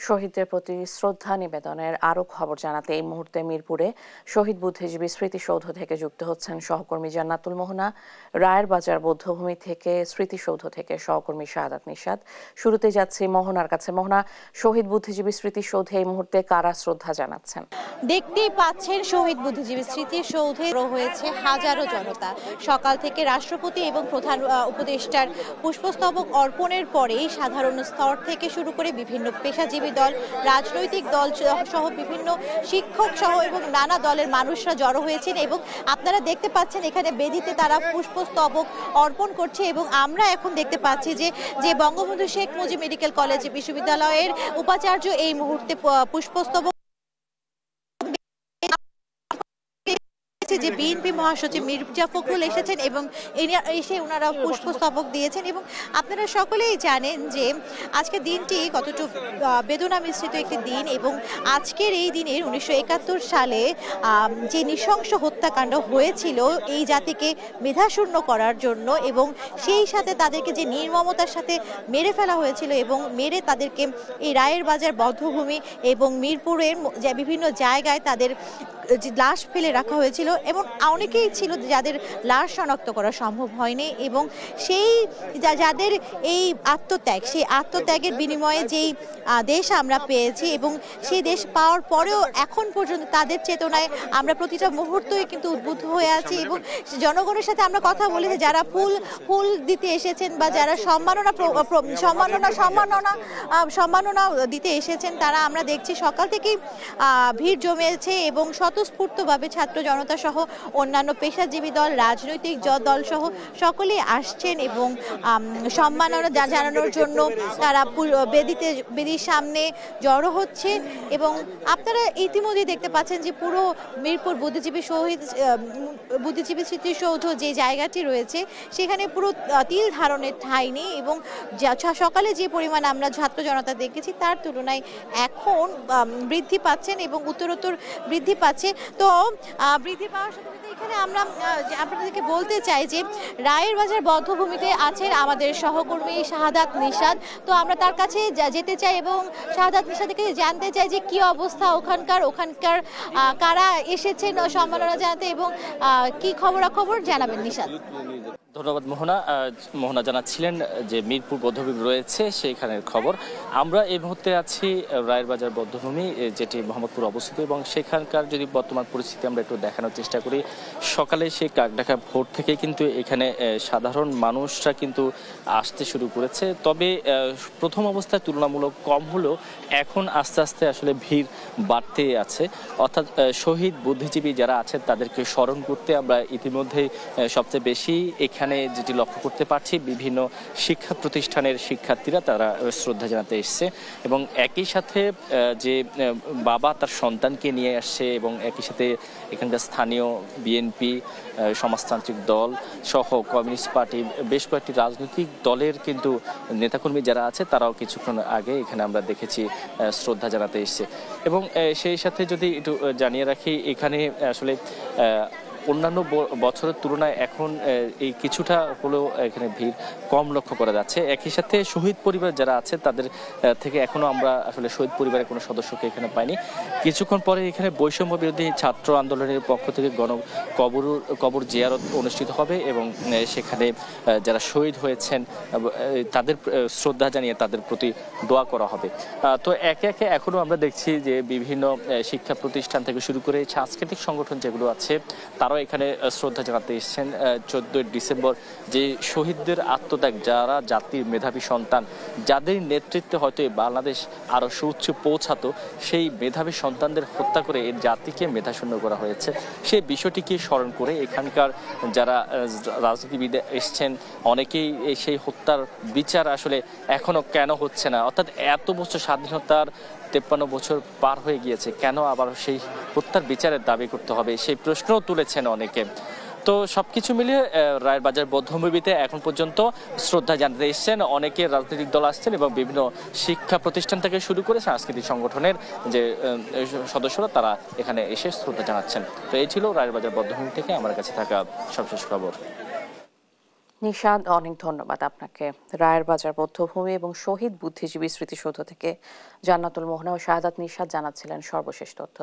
শহীদদের প্রতি শ্রদ্ধা নিবেদনের আরও খবর জানাতে এই মুহূর্তে মিরপুরে শহীদ বুদ্ধিজীবী স্মৃতিসৌধ থেকে যুক্ত হচ্ছেন সহকর্মী জান্নাতুল মোহনা। রায়ের বাজার বৌদ্ধভূমি থেকে স্মৃতিসৌধ থেকে সহকর্মী শাহাদাত নিশাত। শুরুতে যাচ্ছি মোহনার কাছে। মোহনা, শহীদ বুদ্ধিজীবী স্মৃতিসৌধে এই মুহূর্তে কারা শ্রদ্ধা জানাচ্ছেন? দেখতেই পাচ্ছেন শহীদ বুদ্ধিজীবী স্মৃতিসৌধে হয়েছে হাজারো জনতা। সকাল থেকে রাষ্ট্রপতি এবং প্রধান উপদেষ্টার পুষ্পস্তবক অর্পণের পরেই সাধারণ স্তর থেকে শুরু করে বিভিন্ন পেশাজীবী দল, রাজনৈতিক দল সহ বিভিন্ন শিক্ষক সহ এবং নানা দলের মানুষরা জড়ো হয়েছেন এবং আপনারা দেখতে পাচ্ছেন এখানে বেদিতে তারা পুষ্পস্তবক অর্পণ করছে। এবং আমরা এখন দেখতে পাচ্ছি যে বঙ্গবন্ধু শেখ মুজিব মেডিকেল কলেজ বিশ্ববিদ্যালয়ের উপাচার্য এই মুহূর্তে পুষ্পস্তবক যে বিএনপি মহাসচিব মির্জা ফখরুল এসেছেন এবং এসে ওনারা পুষ্পস্তবক দিয়েছেন। এবং আপনারা সকলেই জানেন যে আজকের দিনটি কতটুকু বেদনা মিশ্রিত একটি দিন এবং আজকের এই দিনের 1971 সালে যে নৃশংস হত্যাকাণ্ড হয়েছিল এই জাতিকে মেধাশূন্য করার জন্য এবং সেই সাথে তাদেরকে যে নির্মমতার সাথে মেরে ফেলা হয়েছিল এবং মেরে তাদেরকে এই রায়ের বাজার বধ্যভূমি এবং মিরপুরের বিভিন্ন জায়গায় তাদের লাশ ফেলে রাখা হয়েছিল এবং অনেকেই ছিল যাদের লাশ শনাক্ত করা সম্ভব হয়নি। এবং সেই যাদের এই আত্মত্যাগ, সেই আত্মত্যাগের বিনিময়ে যেই দেশ আমরা পেয়েছি এবং সেই দেশ পাওয়ার পরেও এখন পর্যন্ত তাদের চেতনায় আমরা প্রতিটা মুহূর্তই কিন্তু উদ্বুদ্ধ হয়ে আছি। এবং জনগণের সাথে আমরা কথা বলি যে যারা ফুল দিতে এসেছেন বা যারা সম্মাননা দিতে এসেছেন তারা আমরা দেখছি সকাল থেকেই ভিড় জমেছে এবং স্বতঃস্ফূর্তভাবে ছাত্র জনতা সহ অন্যান্য পেশাজীবী দল, রাজনৈতিক দল সহ সকলেই আসছেন এবং সম্মাননা জানানোর জন্য তারা বেদির সামনে জড়ো হচ্ছে। এবং আপনারা ইতিমধ্যে দেখতে পাচ্ছেন যে পুরো মিরপুর বুদ্ধিজীবী স্মৃতিসৌধ যে জায়গাটি রয়েছে সেখানে পুরো তিল ধারণের ঠাঁই নেই এবং সকালে যে পরিমাণ আমরা ছাত্র জনতা দেখেছি তার তুলনায় এখন বৃদ্ধি পাচ্ছেন এবং উত্তরোত্তর বৃদ্ধি পাচ্ছে। তো বৃদ্ধি পাওয়ার সাথে সাথে এখানে আমরা আপনাদেরকে বলতে চাই যে রায়ের বাজার বধ্যভূমিতে আছেন আমাদের সহকর্মী শাহাদাত নিশাত। তো আমরা তার কাছে যেতে চাই এবং শাহাদাত নিশাত থেকে জানতে চাই যে কি অবস্থা ওখানকার কারা এসেছেন সম্মাননা জানাতে এবং কি খবরাখবর জানাবেন নিশাত। ধন্যবাদ মোহনা জানাচ্ছিলেন যে মিরপুর বধ্যভূমি রয়েছে সেইখানের খবর। আমরা এই মুহূর্তে আছি রায়ের বাজার বধ্যভূমি যেটি মোহাম্মদপুর অবস্থিত এবং সেখানকার যদি বর্তমান পরিস্থিতি আমরা একটু দেখানোর চেষ্টা করি। সকালে সেই কাকডাকা ভোর থেকে কিন্তু এখানে সাধারণ মানুষরা কিন্তু আসতে শুরু করেছে, তবে প্রথম অবস্থায় তুলনামূলক কম হলেও এখন আস্তে আস্তে আসলে ভিড় বাড়তে আছে। অর্থাৎ শহীদ বুদ্ধিজীবী যারা আছেন তাদেরকে স্মরণ করতে আমরা ইতিমধ্যেই সবচেয়ে বেশি এখানে যেটি লক্ষ্য করতে পারছি বিভিন্ন শিক্ষা প্রতিষ্ঠানের শিক্ষার্থীরা তারা শ্রদ্ধা জানাতে এসছে এবং একই সাথে যে বাবা তার সন্তানকে নিয়ে আসছে এবং একই সাথে এখানকার স্থানীয় বিএনপি, সমাজতান্ত্রিক দল সহ কমিউনিস্ট পার্টি বেশ কয়েকটি রাজনৈতিক দলের কিন্তু নেতাকর্মী যারা আছে তারাও কিছুক্ষণ আগে এখানে আমরা দেখেছি শ্রদ্ধা জানাতে এসছে। এবং সেই সাথে যদি একটু জানিয়ে রাখি এখানে আসলে অন্যান্য বছরের তুলনায় এখন এই কিছুটা হলেও এখানে ভিড় কম লক্ষ্য করা যাচ্ছে। একই সাথে শহীদ পরিবার যারা আছে তাদের থেকে এখনো আমরা আসলে শহীদ পরিবারের কোনো সদস্যকে এখানে পাইনি। কিছুক্ষণ পরে এখানে বৈষম্য বিরোধী ছাত্র আন্দোলনের পক্ষ থেকে কবর জিয়ারত অনুষ্ঠিত হবে এবং সেখানে যারা শহীদ হয়েছেন তাদের শ্রদ্ধা জানিয়ে তাদের প্রতি দোয়া করা হবে। তো একে একে এখনো আমরা দেখছি যে বিভিন্ন শিক্ষা প্রতিষ্ঠান থেকে শুরু করে সাংস্কৃতিক সংগঠন যেগুলো আছে তারা এখানে শ্রদ্ধা জানাতে এসেছেন। 14 ডিসেম্বর যে শহীদদের আত্মত্যাগ, যারা জাতির মেধাবী সন্তান, যাদের নেতৃত্বে হয়তো বাংলাদেশ আরো সুউচ্চ পৌঁছাতো, সেই মেধাবী সন্তানদের হত্যা করে এই জাতিকে মেধাশূন্য করা হয়েছে সেই বিষয়টিকে স্মরণ করে এখানকার যারা রাজনীতিবিদ এসছেন অনেকেই সেই হত্যার বিচার আসলে এখনো কেন হচ্ছে না, অর্থাৎ এত বছর স্বাধীনতার 53 বছর পার হয়ে গিয়েছে, কেন আবার সেই হত্যার বিচারের দাবি করতে হবে সেই প্রশ্নও তুলেছেন অনেকে। তো সবকিছু মিলিয়ে রায়ের বাজার বধ্যভূমিতে এখন পর্যন্ত শ্রদ্ধা জানাতে এসেছেন অনেকে রাজনৈতিক দল আসছেন এবং বিভিন্ন শিক্ষা প্রতিষ্ঠান থেকে শুরু করে সাংস্কৃতিক সংগঠনের যে সদস্যরা তারা এখানে এসে শ্রদ্ধা জানাচ্ছেন। তো এই ছিল রায়ের বাজার বধ্যভূমি থেকে আমার কাছে থাকা সবশেষ খবর। নিশাদ, অনেক ধন্যবাদ আপনাকে। রায়ের বাজার বধ্যভূমি এবং শহীদ বুদ্ধিজীবী স্মৃতিসৌধ থেকে জান্নাতুল মোহনা ও শাহাদাত নিশাদ জানাচ্ছিলেন সর্বশেষ তথ্য।